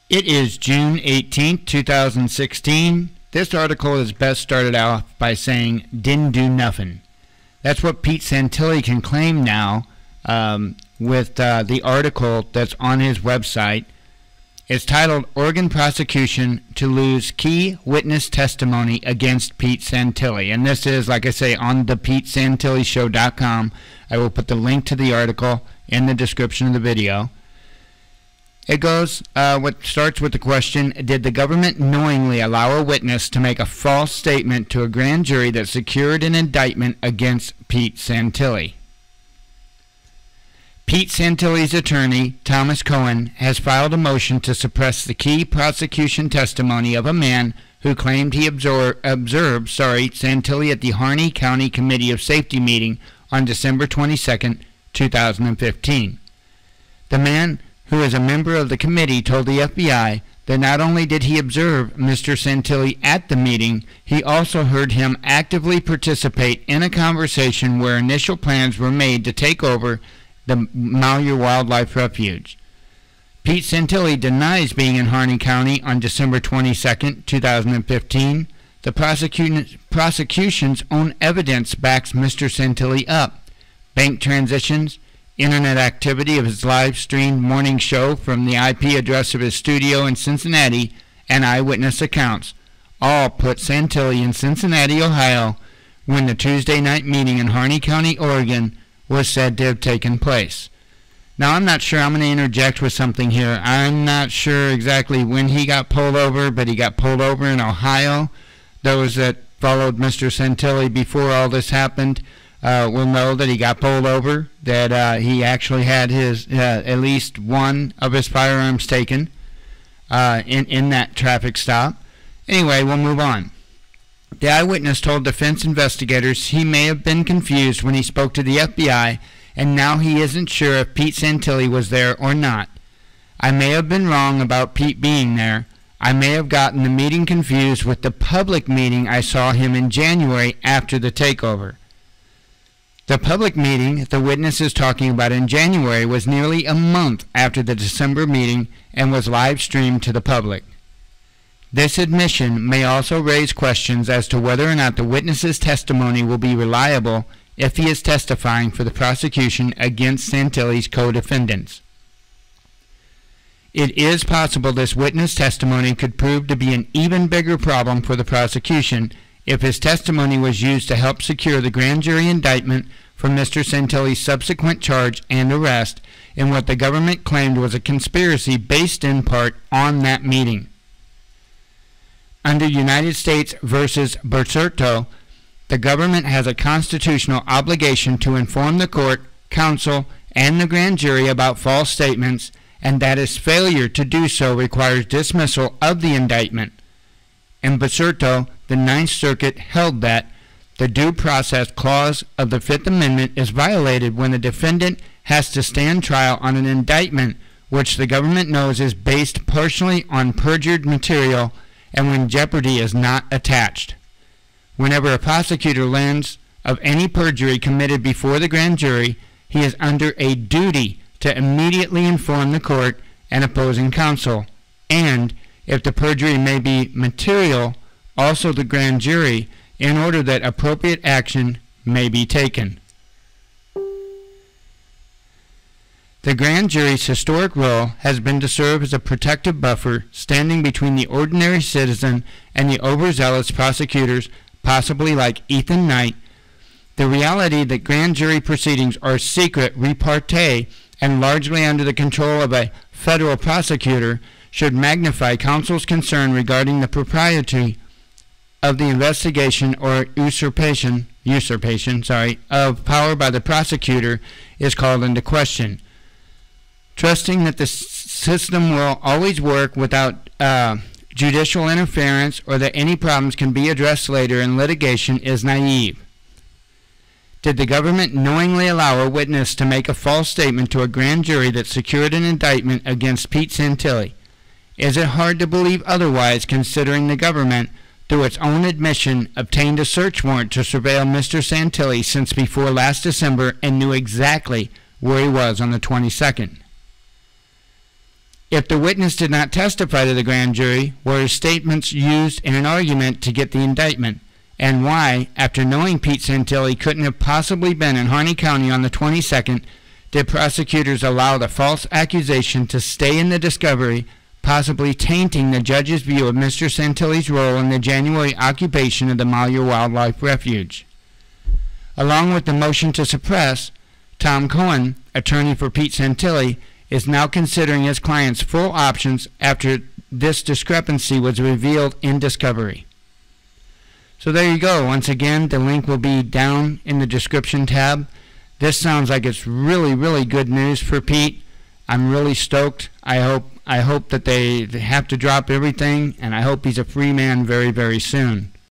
It is June 18th, 2016. This article is best started off by saying, didn't do nothing. That's what Pete Santilli can claim now with the article that's on his website. It's titled, Oregon Prosecution to Lose Key Witness Testimony Against Pete Santilli. And this is, like I say, on the PeteSantillIShow.com. I will put the link to the article in the description of the video. It goes, what starts with the question, did the government knowingly allow a witness to make a false statement to a grand jury that secured an indictment against Pete Santilli? Pete Santilli's attorney, Thomas Cohen, has filed a motion to suppress the key prosecution testimony of a man who claimed he observed Santilli at the Harney County Committee of Safety meeting on December 22, 2015. The man, who is a member of the committee, told the FBI that not only did he observe Mr. Santilli at the meeting, he also heard him actively participate in a conversation where initial plans were made to take over the Malheur Wildlife Refuge. Pete Santilli denies being in Harney County on December 22, 2015. The prosecution's own evidence backs Mr. Santilli up. Bank transitions, internet activity of his live-streamed morning show from the IP address of his studio in Cincinnati, and eyewitness accounts all put Santilli in Cincinnati, Ohio, when the Tuesday night meeting in Harney County, Oregon, was said to have taken place. Now, I'm not sure. I'm going to interject with something here. I'm not sure exactly when he got pulled over, but he got pulled over in Ohio. Those that followed Mr. Santilli before all this happened will know that he got pulled over, that he actually had his at least one of his firearms taken in that traffic stop. Anyway, we'll move on. The eyewitness told defense investigators he may have been confused when he spoke to the FBI, and now he isn't sure if Pete Santilli was there or not. I may have been wrong about Pete being there. I may have gotten the meeting confused with the public meeting I saw him in January after the takeover. The public meeting the witness is talking about in January was nearly a month after the December meeting and was live streamed to the public. This admission may also raise questions as to whether or not the witness's testimony will be reliable if he is testifying for the prosecution against Santilli's co-defendants. It is possible this witness testimony could prove to be an even bigger problem for the prosecution if his testimony was used to help secure the grand jury indictment for Mr. Santilli's subsequent charge and arrest in what the government claimed was a conspiracy based in part on that meeting. Under United States v. Berserto, the government has a constitutional obligation to inform the court, counsel, and the grand jury about false statements, and that its failure to do so requires dismissal of the indictment. In Berserto, the Ninth Circuit held that the due process clause of the Fifth Amendment is violated when the defendant has to stand trial on an indictment which the government knows is based partially on perjured material and when jeopardy is not attached. Whenever a prosecutor learns of any perjury committed before the grand jury, he is under a duty to immediately inform the court and opposing counsel, and, if the perjury may be material, also the grand jury, in order that appropriate action may be taken. The grand jury's historic role has been to serve as a protective buffer standing between the ordinary citizen and the overzealous prosecutors, possibly like Ethan Knight. The reality that grand jury proceedings are secret, repartee, and largely under the control of a federal prosecutor should magnify counsel's concern regarding the propriety of the investigation or usurpation of power by the prosecutor is called into question. Trusting that the system will always work without judicial interference or that any problems can be addressed later in litigation is naive. Did the government knowingly allow a witness to make a false statement to a grand jury that secured an indictment against Pete Santilli? Is it hard to believe otherwise, considering the government, through its own admission, obtained a search warrant to surveil Mr. Santilli since before last December and knew exactly where he was on the 22nd? If the witness did not testify to the grand jury, were his statements used in an argument to get the indictment? And why, after knowing Pete Santilli couldn't have possibly been in Harney County on the 22nd, did prosecutors allow the false accusation to stay in the discovery, possibly tainting the judge's view of Mr. Santilli's role in the January occupation of the Malheur Wildlife Refuge? Along with the motion to suppress, Tom Cohen, attorney for Pete Santilli, is now considering his client's full options after this discrepancy was revealed in discovery. So there you go. Once again, the link will be down in the description tab. This sounds like it's really, really good news for Pete. I'm really stoked. I hope that they have to drop everything, and I hope he's a free man very, very soon.